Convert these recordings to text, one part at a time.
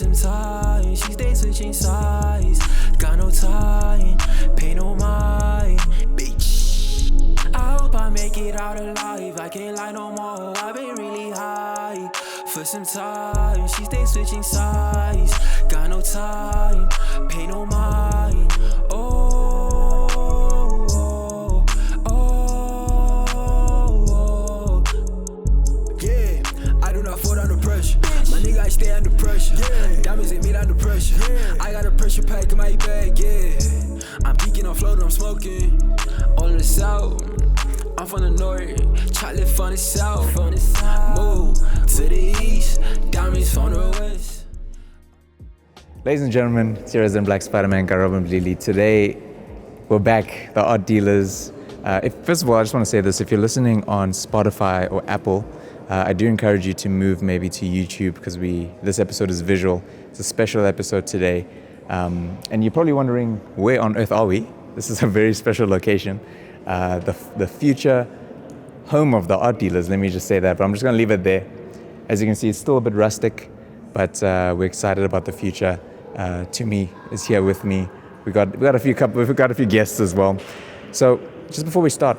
some time, she stay switching sides. Got no time, pay no mind, bitch. I hope I make it out alive. I can't lie no more, I've been really high. For some time, she stay switching sides. Got no time, pay no mind. Yeah, I do not fall under pressure. My nigga, I stay under pressure. Diamonds hit me under pressure. I got a pressure pack in my bag, yeah. I'm peeking, I'm floating, I'm smoking. All in the south, I'm from the north. Chocolate from the south. Move to the east, diamonds from the west. Ladies and gentlemen, it's your Zane 𝗵𝗴𝗵, Karabo and Mdluli. Today, we're back, the Art Dealers. First of all, I just want to say this. If you're listening on Spotify or Apple, I do encourage you to move maybe to YouTube because this episode is visual. It's a special episode today. And you're probably wondering, where on earth are we? This is a very special location. The future home of the Art Dealers, let me just say that. But I'm just going to leave it there. As you can see, it's still a bit rustic, but we're excited about the future. Tumi is here with me. We've got a few guests as well. So just before we start,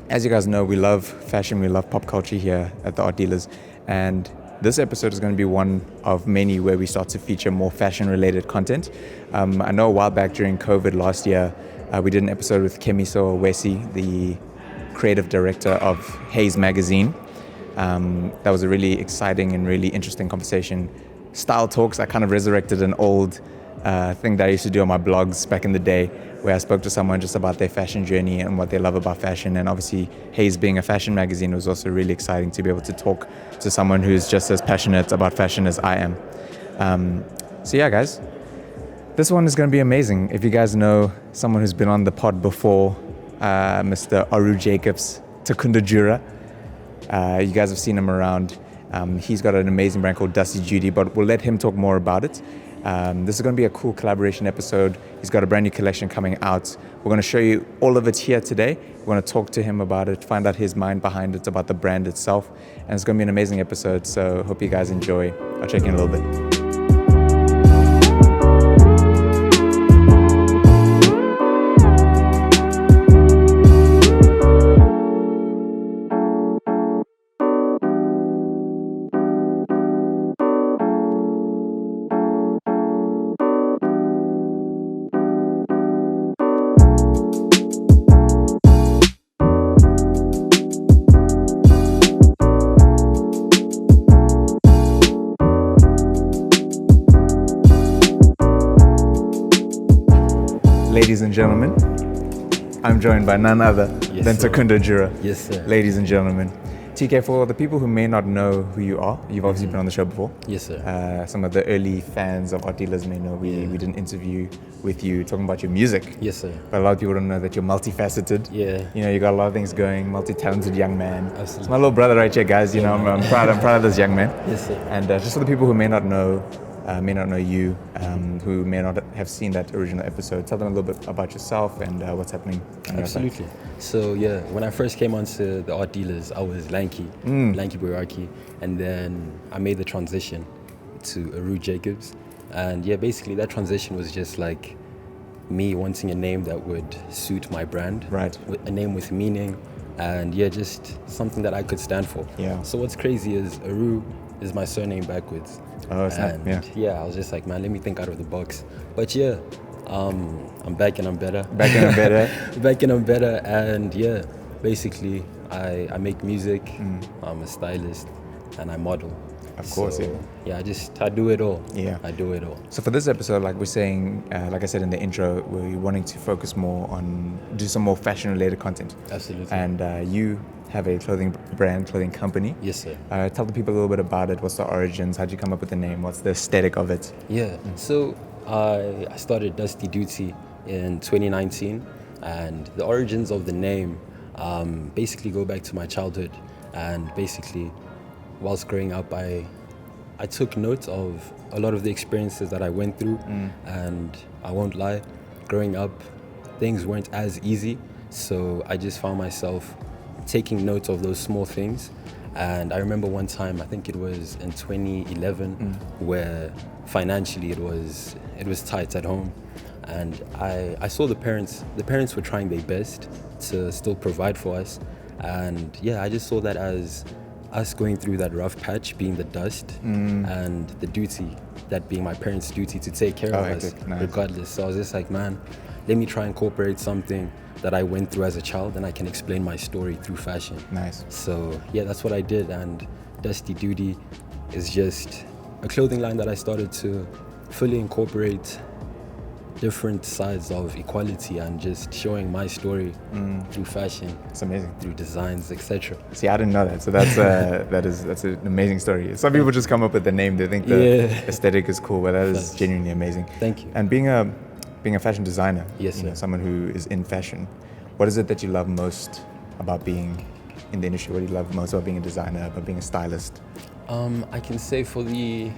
as you guys know, we love fashion, we love pop culture here at the Art Dealers, and this episode is going to be one of many where we start to feature more fashion-related content. I know a while back during COVID last year, we did an episode with 𝗗𝘂𝘁𝘁𝘆, the creative director of Hayes magazine. That was a really exciting and really interesting conversation. Style talks, I kind of resurrected an old thing that I used to do on my blogs back in the day, where I spoke to someone just about their fashion journey and what they love about fashion. And obviously, Hayes being a fashion magazine, was also really exciting to be able to talk to someone who's just as passionate about fashion as I am. So yeah, guys, this one is going to be amazing. If you guys know someone who's been on the pod before, Mr. Aru Jacobs, 𝗂𝘂𝘁𝘁𝘁, you guys have seen him around. He's got an amazing brand called Dusty Judy, but we'll let him talk more about it. This is going to be a cool collaboration episode. He's got a brand new collection coming out. We're going to show you all of it here today. We're going to talk to him about it, find out his mind behind it, about the brand itself. And it's going to be an amazing episode, so hope you guys enjoy. I'll check in a little bit. Ladies and gentlemen, I'm joined by none other than 𝗂𝘂𝘁𝘁𝘁𝘆. Yes, sir. Ladies and gentlemen. TK, for the people who may not know who you are, you've obviously been on the show before. Yes, sir. Some of the early fans of Art Dealers may know we did an interview with you talking about your music. Yes, sir. But a lot of people don't know that you're multifaceted. Yeah. You know, you got a lot of things going, multi-talented young man. Absolutely. It's my little brother right here, guys. You know, I'm proud of this young man. Yes, sir. And just for the people who may not know you, who may not have seen that original episode, tell them a little bit about yourself and what's happening on your side. Absolutely. So yeah, when I first came onto the Art Dealers, I was lanky boyarki, and then I made the transition to Aru Jacobs, and yeah, basically that transition was just like me wanting a name that would suit my brand, right? A name with meaning, and yeah, just something that I could stand for. Yeah. So what's crazy is Aru is my surname backwards. Oh, it's not, yeah, I was just like, man, let me think out of the box. But yeah, I'm back and I'm better. Back and I'm better, and yeah, basically I make music, I'm a stylist, and I model. Of course, so, yeah. I do it all. Yeah. I do it all. So for this episode, like we're saying, like I said in the intro, we're wanting to focus more on, do some more fashion-related content. Absolutely. And you have a clothing company. Yes, sir. Tell the people a little bit about it. What's the origins? How'd you come up with the name? What's the aesthetic of it? Yeah. So I started Dusty Duty in 2019, and the origins of the name basically go back to my childhood. And basically, whilst growing up, I took note of a lot of the experiences that I went through, and I won't lie, growing up, things weren't as easy. So I just found myself taking note of those small things. And I remember one time, I think it was in 2011, where financially it was tight at home, and I saw the parents were trying their best to still provide for us, and I just saw that as us going through that rough patch being the dust and the duty, that being my parents' duty to take care of us regardless. So I was just like, man, let me try and incorporate something that I went through as a child, and I can explain my story through fashion. Nice. So that's what I did, and Dusty Duty is just a clothing line that I started to fully incorporate different sides of equality and just showing my story through fashion. It's amazing. Through designs, etc. See, I didn't know that, so that's that's an amazing story. Some people just come up with the name; they think the aesthetic is cool, but that is genuinely amazing. Thank you. And being a fashion designer, yes, you know, someone who is in fashion, what is it that you love most about being in the industry? What do you love most about being a designer, about being a stylist? I can say for the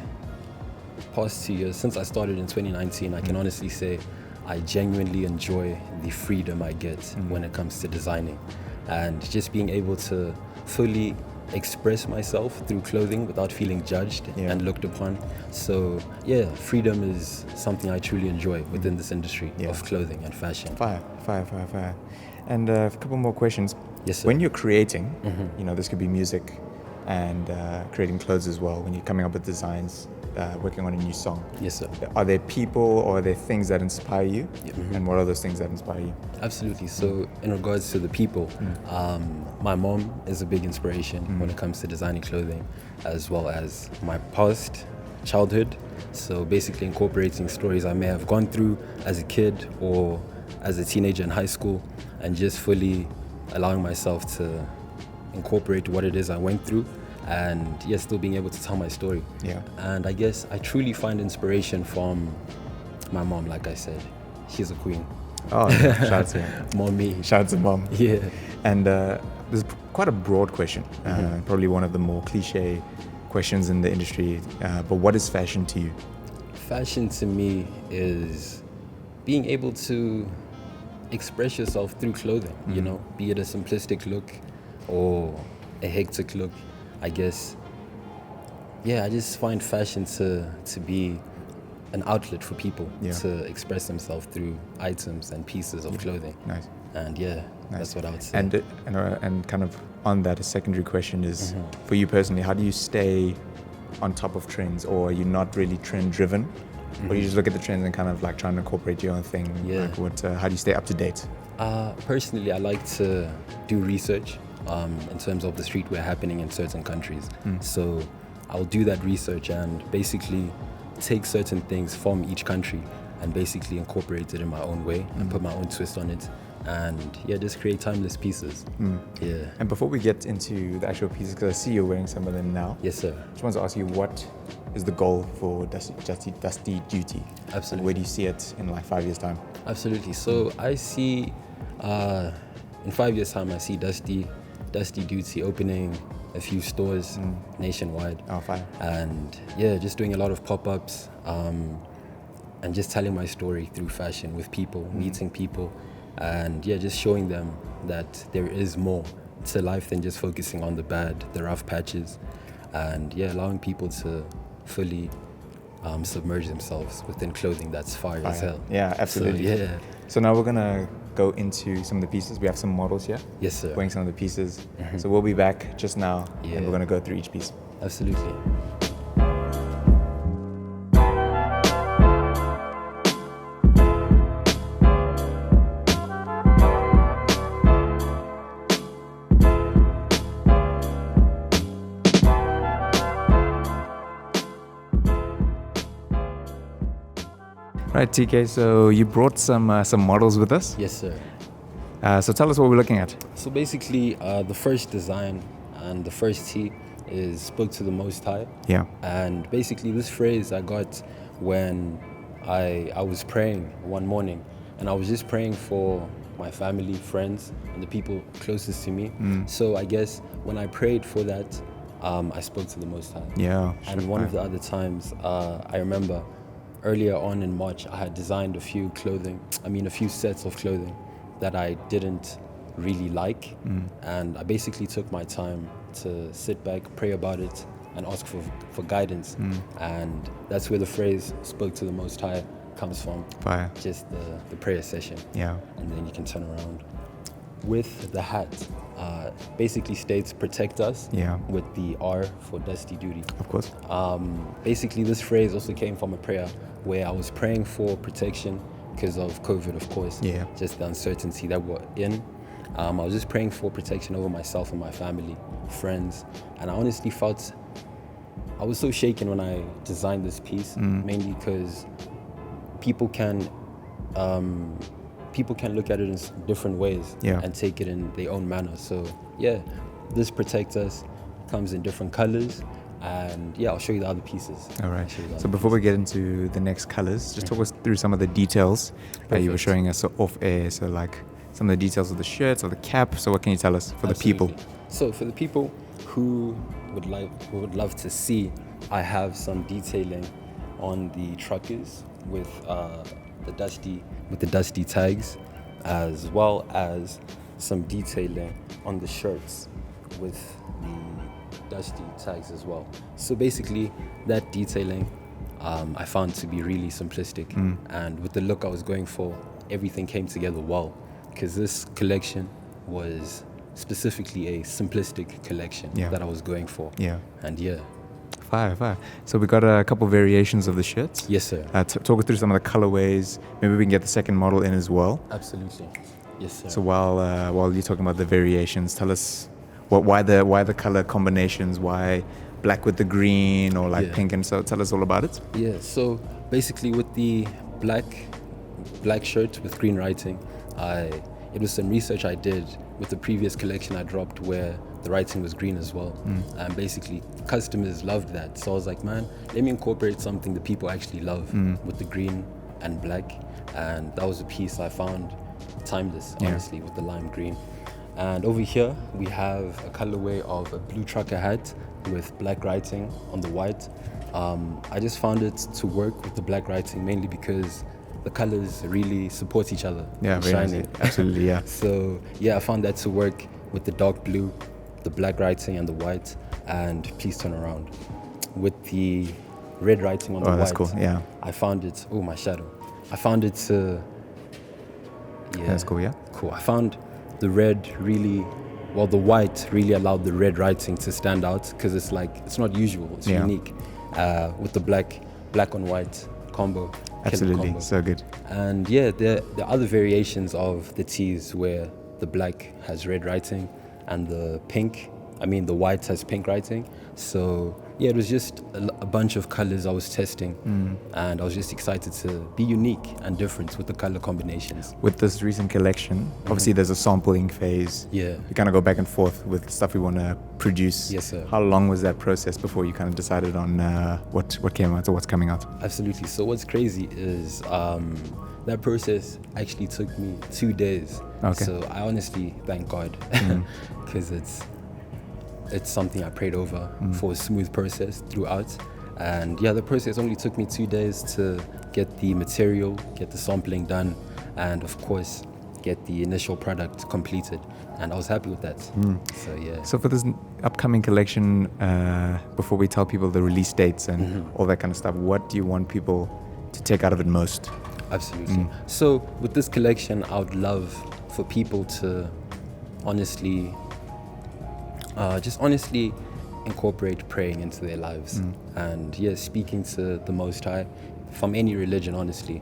past 2 years, since I started in 2019, I can honestly say I genuinely enjoy the freedom I get when it comes to designing, and just being able to fully express myself through clothing without feeling judged and looked upon. So freedom is something I truly enjoy within this industry of clothing and fashion. Fire. And a couple more questions. Yes, sir. When you're creating, you know, this could be music and creating clothes as well, when you're coming up with designs, working on a new song. Yes, sir. Are there people or are there things that inspire you? And what are those things that inspire you? Absolutely. So in regards to the people, my mom is a big inspiration when it comes to designing clothing, as well as my past childhood. So basically incorporating stories I may have gone through as a kid or as a teenager in high school, and just fully allowing myself to incorporate what it is I went through, and still being able to tell my story. And I guess I truly find inspiration from my mom. Like I said, she's a queen. Oh, shout out to her. Mommy. Shout out to mom. Yeah. And this is quite a broad question, probably one of the more cliche questions in the industry, but what is fashion to you? Fashion to me is being able to express yourself through clothing, you know, be it a simplistic look or a hectic look. I guess, I just find fashion to be an outlet for people to express themselves through items and pieces of clothing. Nice. And nice. That's what I would say. And kind of on that, a secondary question is, for you personally, how do you stay on top of trends, or are you not really trend driven? Or you just look at the trends and kind of like trying to incorporate your own thing? Like how do you stay up to date? Personally, I like to do research in terms of the streetwear happening in certain countries. So I'll do that research and basically take certain things from each country and basically incorporate it in my own way and put my own twist on it, and just create timeless pieces. And before we get into the actual pieces, because I see you're wearing some of them now. Yes, sir. Just wanted to ask you, what is the goal for Dusty Duty? Absolutely. And where do you see it in like 5 years' time? Absolutely. So I see, in 5 years' time, I see Dusty Duty opening a few stores nationwide. Oh, fine. And just doing a lot of pop-ups, and just telling my story through fashion with people, meeting people, and just showing them that there is more to life than just focusing on the rough patches, and allowing people to fully submerge themselves within clothing that's fire as hell. Yeah, absolutely. So now we're gonna go into some of the pieces. We have some models here. Yes, sir. Wearing some of the pieces. So we'll be back just now, and we're gonna go through each piece. Absolutely. Right, TK, so you brought some models with us. Yes, sir. So tell us what we're looking at. So basically, the first design and the first tee is "Spoke to the Most High." Yeah. And basically, this phrase I got when I was praying one morning, and I was just praying for my family, friends, and the people closest to me. So I guess when I prayed for that, I spoke to the Most High. Yeah. And one of the other times, I remember earlier on in March, I had designed a few sets of clothing that I didn't really like. And I basically took my time to sit back, pray about it, and ask for guidance. And that's where the phrase "spoke to the Most High" comes from. Fire. Just the prayer session. Yeah. And then you can turn around. With the hat, basically states "protect us." Yeah. With the R for dusty duty. Of course. Basically, this phrase also came from a prayer where I was praying for protection because of COVID, of course. Yeah. Just the uncertainty that we're in. I was just praying for protection over myself and my family, friends, and I honestly felt I was so shaken when I designed this piece, mainly because people can look at it in different ways and take it in their own manner. So yeah, this protect us comes in different colors, and yeah, I'll show you the other pieces. All right. So before we get into the next colors, just talk us through some of the details that you were showing us off air. So like some of the details of the shirts or the cap. So what can you tell us for the people? So for the people who would love to see, I have some detailing on the truckers with the dusty tags, as well as some detailing on the shirts with the dusty tags as well. So basically, that detailing I found to be really simplistic, and with the look I was going for, everything came together well, because this collection was specifically a simplistic collection that I was going for. Yeah. And yeah. Fire. So we got a couple variations of the shirts. Yes, sir. Talk us through some of the colorways. Maybe we can get the second model in as well. Absolutely. Yes, sir. So while you're talking about the variations, tell us why the color combinations, why black with the green or like pink, and so tell us all about it. Yeah. So basically, with the black shirt with green writing, it was some research I did with the previous collection I dropped where the writing was green as well. And basically, customers loved that. So I was like, man, let me incorporate something that people actually love with the green and black. And that was a piece I found timeless, honestly, with the lime green. And over here, we have a colorway of a blue trucker hat with black writing on the white. I just found it to work with the black writing mainly because the colors really support each other. Yeah, very nice. Absolutely, yeah. So yeah, I found that to work with the dark blue, the black writing and the white, and please turn around. With the red writing on the white. Oh, that's cool, yeah. I found it, my shadow. I found it to, That's cool, yeah. Cool. I found the red the white really allowed the red writing to stand out because it's not usual, it's unique. With the black on white combo. Absolutely, combo. So good. And yeah, there are other variations of the tees where the black has red writing and the white has pink writing. So yeah, it was just a bunch of colors I was testing, and I was just excited to be unique and different with the color combinations. With this recent collection, obviously there's a sampling phase. Yeah. You kind of go back and forth with stuff we want to produce. Yes, sir. How long was that process before you kind of decided on what came out or what's coming out? Absolutely. So what's crazy is that process actually took me 2 days. Okay. So I honestly thank God because it's something I prayed over for a smooth process throughout. And yeah, the process only took me 2 days to get the material, get the sampling done, and of course, get the initial product completed. And I was happy with that. So yeah. So for this upcoming collection, before we tell people the release dates and all that kind of stuff, what do you want people to take out of it most? Absolutely. So with this collection, I would love for people to honestly incorporate praying into their lives and speaking to the Most High from any religion, honestly.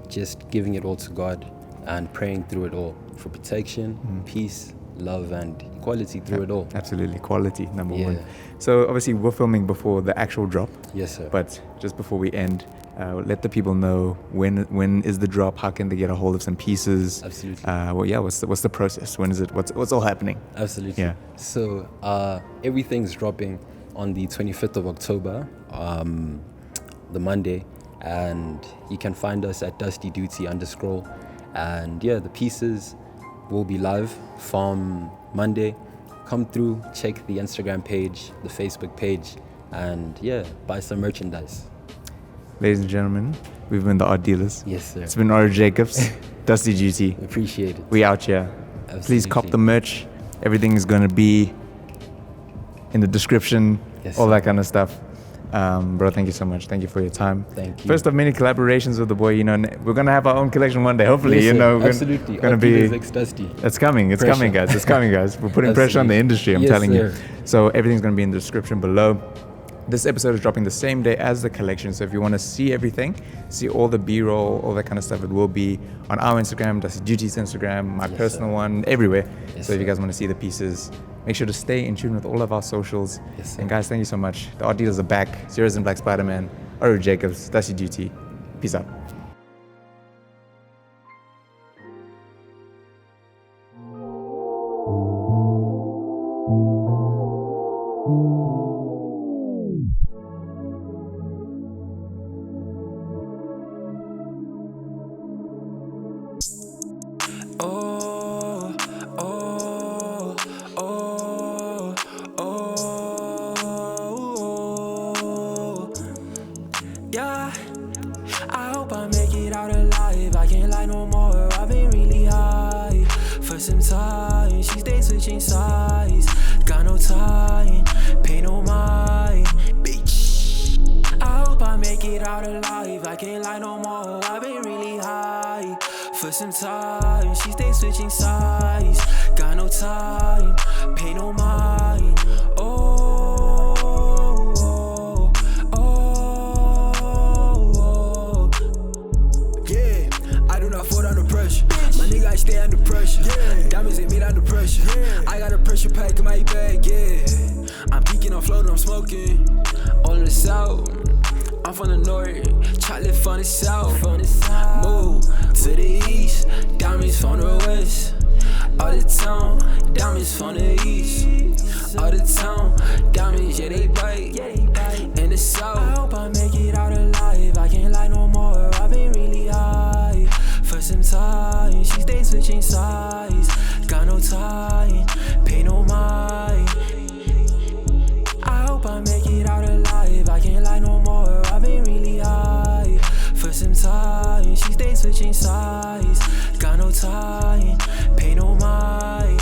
Just giving it all to God and praying through it all for protection, peace, love, and equality through it all. Absolutely, quality, number one. So obviously we're filming before the actual drop. Yes, sir. But just before we end, let the people know when is the drop? How can they get a hold of some pieces? Absolutely. What's the process? When is it? What's all happening? Absolutely. Yeah. So everything's dropping on the 25th of October, the Monday, and you can find us at @DustyDuty_. And yeah, the pieces will be live from Monday. Come through, check the Instagram page, the Facebook page, and buy some merchandise. Ladies and gentlemen, we've been the Art Dealers. Yes, sir. It's been Aru Jacobs, Dusty Duty. Appreciate it. We out here. Absolutely. Please cop the merch. Everything is going to be in the description, Yes, all sir. that kind of stuff. Bro, thank you so much. Thank you for your time. Thank you. First of many collaborations with the boy. You know, we're gonna have our own collection one day. Hopefully, Yes, you sir. know, we're Absolutely. gonna be. 𝗙𝘂𝘁𝘁. It's coming. It's Pressure. coming, guys. It's coming, guys. We're putting pressure on the industry. I'm Yes, telling you. sir. So everything's gonna be in the description below. This episode is dropping the same day as the collection. So if you want to see everything, see all the B-roll, all that kind of stuff, it will be on our Instagram, 𝗙𝘂𝘁𝘁𝘁's Duty's Instagram, my Yes, personal sir. one, everywhere. Yes, So if you sir. guys want to see the pieces, make sure to stay in tune with all of our socials. Yes, sir. And guys, thank you so much. The art dealers are back. 𝗂𝘂𝘁𝘁 and Black Spider-Man, Aru Jacobs, 𝗙𝘂𝘁𝘁 Duty. Peace out. Oh, oh, oh, oh, yeah. I hope I make it out alive. I can't lie no more. I've been really high for some time. She stays switching sides. Got no time, pay no mind, bitch. I hope I make it out alive. I can't lie no more. I've been really high for some time. She stays switching sides. Got no time, pay no mind. Oh, oh, oh, yeah. I do not fall under pressure. My nigga, I stay under pressure. Diamonds hit me under pressure. I got a pressure pack in my bag, yeah. I'm peeking, I'm floating, I'm smoking. On the south, I'm from the north. Chocolate from the south. Move to the east, diamonds from the west. All the town, diamonds from the east. All the town, diamonds, yeah, they bite. In the south, I hope I make it out alive. I can't lie no more. I've been really high for some time. She stays switching sides. Got no time, pay no mind. I hope I make it out alive. I can't lie no more. I've been really high for some time. She stays switching sides. Got no time, pay no mind.